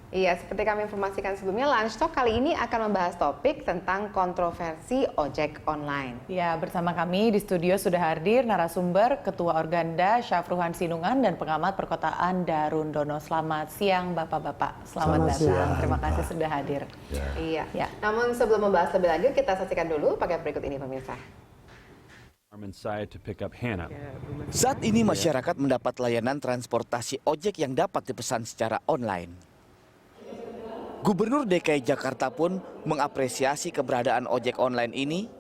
Iya, seperti kami informasikan sebelumnya, Lunch Talk kali ini akan membahas topik tentang kontroversi ojek online. Ya, bersama kami di studio sudah hadir narasumber Ketua Organda Syafruhan Sinungan dan pengamat perkotaan Darun Dono. Selamat siang Bapak-Bapak, selamat datang. Siang. Terima kasih sudah hadir. Iya. Ya. Namun sebelum membahas lebih lanjut, kita saksikan dulu pakai berikut ini pemirsa. Saat ini masyarakat mendapat layanan transportasi ojek yang dapat dipesan secara online. Gubernur DKI Jakarta pun mengapresiasi keberadaan ojek online ini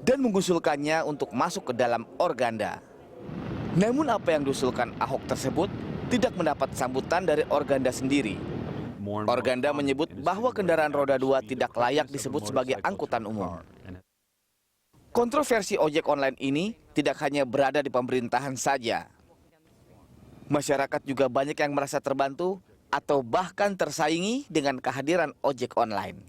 dan mengusulkannya untuk masuk ke dalam Organda. Namun apa yang diusulkan Ahok tersebut tidak mendapat sambutan dari Organda sendiri. Organda menyebut bahwa kendaraan roda 2 tidak layak disebut sebagai angkutan umum. Kontroversi ojek online ini tidak hanya berada di pemerintahan saja. Masyarakat juga banyak yang merasa terbantu atau bahkan tersaingi dengan kehadiran ojek online.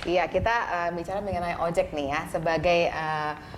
Iya, kita bicara mengenai ojek nih ya. Sebagai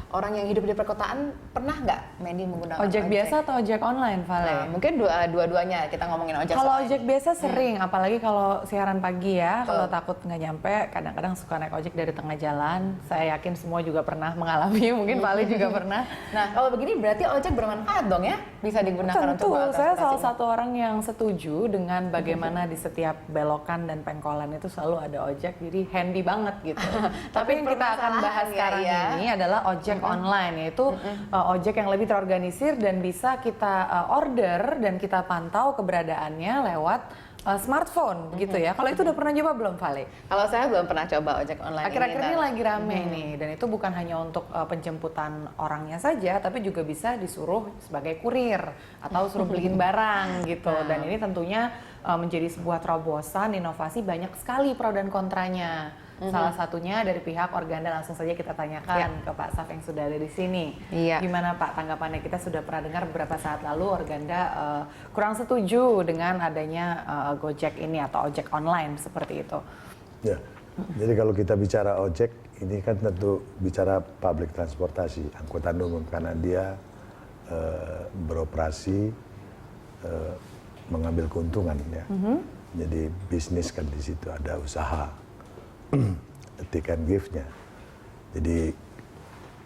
orang yang hidup di perkotaan, pernah nggak Mandy menggunakan Ojek biasa atau ojek online, Vale? Nah, mungkin dua-duanya kita ngomongin ojek. Kalau ojek biasa sering, apalagi kalau siaran pagi ya, kalau takut nggak nyampe, kadang-kadang suka naik ojek dari tengah jalan. Saya yakin semua juga pernah mengalami, mungkin Vale juga pernah. Nah, kalau begini berarti ojek bermanfaat dong ya? Bisa digunakan Tentu, untuk saya salah satu orang yang setuju dengan bagaimana di setiap belokan dan pengkolan itu selalu ada ojek, jadi handy banget gitu. Tapi yang kita akan bahas sekarang ini adalah ojek online, yaitu ojek yang lebih terorganisir dan bisa kita order dan kita pantau keberadaannya lewat smartphone gitu ya. Kalau itu udah pernah coba belum, Vale? Kalau saya belum pernah coba ojek online. Akhir-akhir ini lagi rame nih, dan itu bukan hanya untuk penjemputan orangnya saja, tapi juga bisa disuruh sebagai kurir atau suruh beliin barang gitu. Dan ini tentunya menjadi sebuah terobosan inovasi, banyak sekali pro dan kontranya. Salah satunya dari pihak Organda, langsung saja kita tanyakan ke Pak Saf yang sudah ada di sini. Gimana Pak tanggapannya? Kita sudah pernah dengar beberapa saat lalu Organda kurang setuju dengan adanya Gojek ini atau ojek online seperti itu. Ya, jadi kalau kita bicara ojek, ini kan tentu bicara public transportasi, angkutan umum, karena dia beroperasi mengambil keuntungan ya. Jadi bisnis kan di situ ada usaha. Take and give-nya. Jadi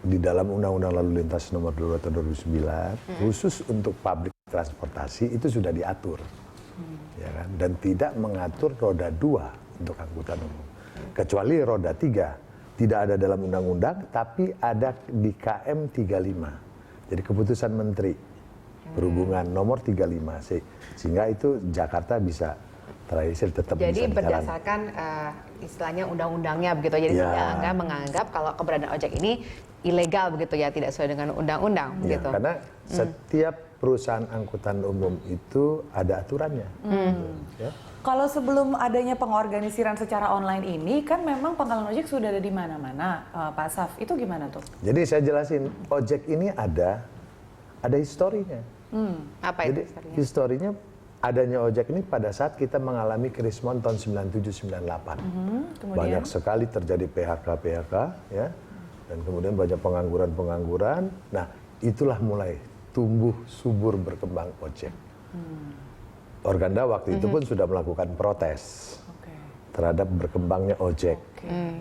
di dalam Undang-Undang Lalu Lintas Nomor 2 Tahun 2009 khusus untuk publik transportasi itu sudah diatur, ya kan? Dan tidak mengatur roda 2 untuk angkutan umum, kecuali roda 3 tidak ada dalam undang-undang, tapi ada di KM 35. Jadi keputusan Menteri Perhubungan nomor 35 sehingga itu Jakarta bisa tetap jadi bisa berdasarkan istilahnya undang-undangnya begitu. Jadi tidak menganggap kalau keberadaan ojek ini ilegal begitu ya, tidak sesuai dengan undang-undang begitu. Karena setiap perusahaan angkutan umum itu ada aturannya. Ya. Kalau sebelum adanya pengorganisiran secara online ini kan memang pangkalan ojek sudah ada di mana-mana, Pak Saf. Itu gimana tuh? Jadi saya jelasin, ojek ini ada historinya. Apa itu historinya? Historinya adanya ojek ini pada saat kita mengalami krismon tahun 97-98. Banyak sekali terjadi PHK ya, dan kemudian banyak pengangguran. Nah, itulah mulai tumbuh subur berkembang ojek. Organda waktu itu pun sudah melakukan protes terhadap berkembangnya ojek.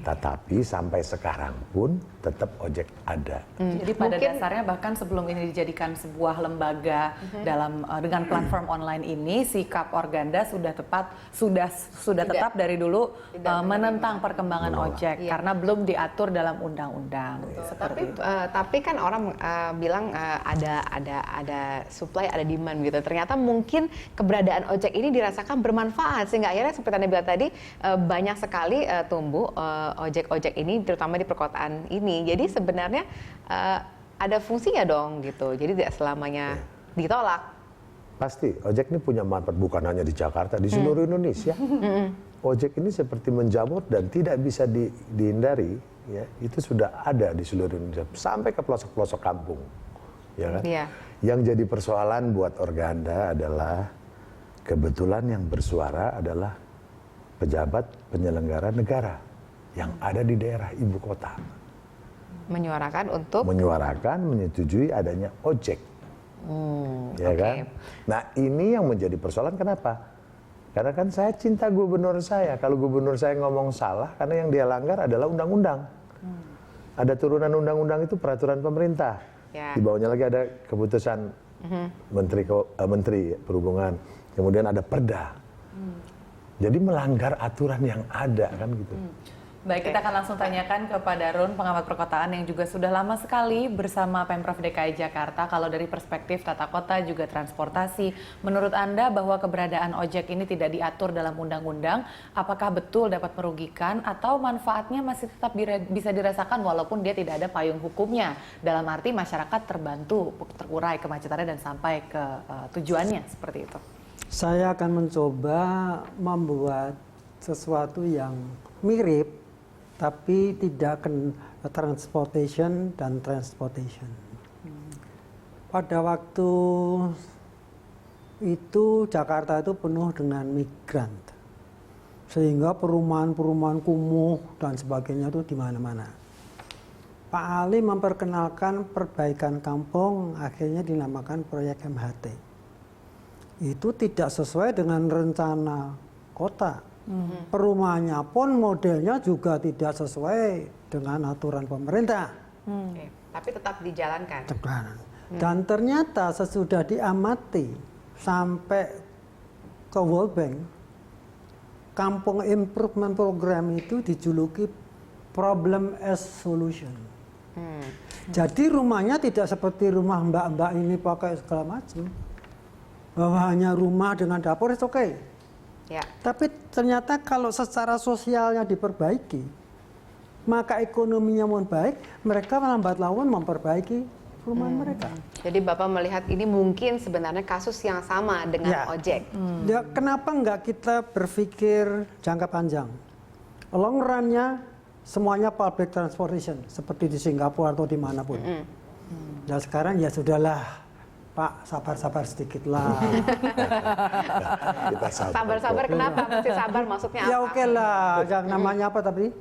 Tetapi sampai sekarang pun tetap ojek ada. Jadi pada dasarnya bahkan sebelum ini dijadikan sebuah lembaga dengan platform online ini, sikap Organda sudah tetap dari dulu menentang perkembangan ojek karena belum diatur dalam undang-undang. Tapi kan orang bilang ada supply, ada demand gitu. Ternyata mungkin keberadaan ojek ini dirasakan bermanfaat sehingga akhirnya seperti Anda bilang tadi banyak sekali tumbuh ojek-ojek ini terutama di perkotaan ini. Jadi sebenarnya ada fungsinya dong gitu. Jadi tidak selamanya ditolak. Pasti ojek ini punya manfaat bukan hanya di Jakarta, di seluruh Indonesia. Ojek ini seperti menjamur dan tidak bisa dihindari ya. Itu sudah ada di seluruh Indonesia sampai ke pelosok-pelosok kampung. Ya kan? Yang jadi persoalan buat Organda adalah kebetulan yang bersuara adalah pejabat penyelenggara negara yang ada di daerah ibu kota. Menyuarakan untuk? Menyuarakan, menyetujui adanya ojek. Ya oke. kan? Nah ini yang menjadi persoalan kenapa? Karena kan saya cinta gubernur saya. Kalau gubernur saya ngomong salah, karena yang dia langgar adalah undang-undang. Ada turunan undang-undang itu peraturan pemerintah. Ya. Di bawahnya lagi ada keputusan Menteri Perhubungan. Kemudian ada perda. Jadi melanggar aturan yang ada kan gitu. Baik, kita akan langsung tanyakan kepada Run, pengamat perkotaan yang juga sudah lama sekali bersama Pemprov DKI Jakarta. Kalau dari perspektif tata kota juga transportasi, menurut Anda bahwa keberadaan ojek ini tidak diatur dalam undang-undang, apakah betul dapat merugikan atau manfaatnya masih tetap bisa dirasakan walaupun dia tidak ada payung hukumnya? Dalam arti masyarakat terbantu, terurai kemacetannya dan sampai ke tujuannya, seperti itu. Saya akan mencoba membuat sesuatu yang mirip tapi tidak transportation dan transportation. Pada waktu itu Jakarta itu penuh dengan migran, sehingga perumahan-perumahan kumuh dan sebagainya itu di mana-mana. Pak Ali memperkenalkan perbaikan kampung, akhirnya dinamakan proyek MHT. Itu tidak sesuai dengan rencana kota. Perumahannya pun modelnya juga tidak sesuai dengan aturan pemerintah. Oke. Tapi tetap dijalankan. Dan ternyata sesudah diamati sampai ke World Bank, Kampung Improvement Program itu dijuluki Problem as Solution. Jadi rumahnya tidak seperti rumah mbak-mbak ini pakai segala macam. Bahwa hanya rumah dengan dapur itu oke. Ya. Tapi ternyata kalau secara sosialnya diperbaiki, maka ekonominya pun baik, mereka melambat laun memperbaiki perumahan mereka. Jadi Bapak melihat ini mungkin sebenarnya kasus yang sama dengan ojek. Ya, kenapa enggak kita berpikir jangka panjang? Long run-nya semuanya public transportation, seperti di Singapura atau dimanapun. Dan sekarang ya sudahlah, Pak, sabar-sabar sedikit lah. Kita Sabar-sabar kenapa? Mesti sabar maksudnya apa? Ya oke lah, yang namanya apa tadi?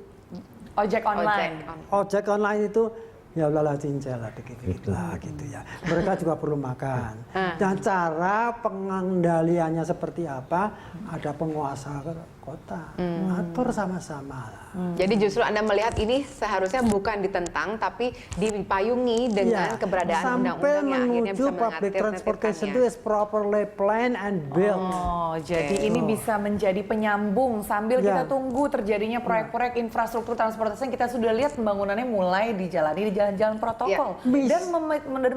Ojek online. Ojek online itu ya udahlah cincel lah dikit-dikit lah gitu ya. Mereka juga perlu makan. Dan cara pengendaliannya seperti apa? Ada penguasa kota, atur sama-sama lah. Jadi justru Anda melihat ini seharusnya bukan ditentang tapi dipayungi dengan keberadaan undang-undang yang akhirnya bisa sampai menuju public transportation itu is properly planned and built. Oh, jadi ini bisa menjadi penyambung sambil kita tunggu terjadinya proyek-proyek infrastruktur transportasi yang kita sudah lihat pembangunannya mulai dijalani di jalan-jalan protokol dan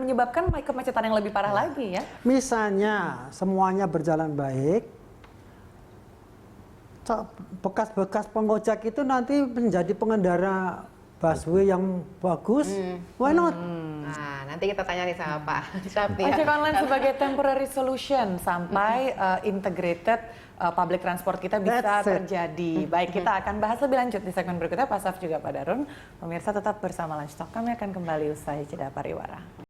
menyebabkan kemacetan yang lebih parah lagi ya. Misalnya semuanya berjalan baik, bekas-bekas pengojek itu nanti menjadi pengendara busway yang bagus, why not? Nah, nanti kita tanya nih sama Pak Syafni. Ojek online sebagai temporary solution sampai integrated public transport kita bisa terjadi. Baik, kita akan bahas lebih lanjut di segmen berikutnya. Pak Syaf juga Pak Darun. Pemirsa tetap bersama Lunch Talk. Kami akan kembali usai jeda pariwara.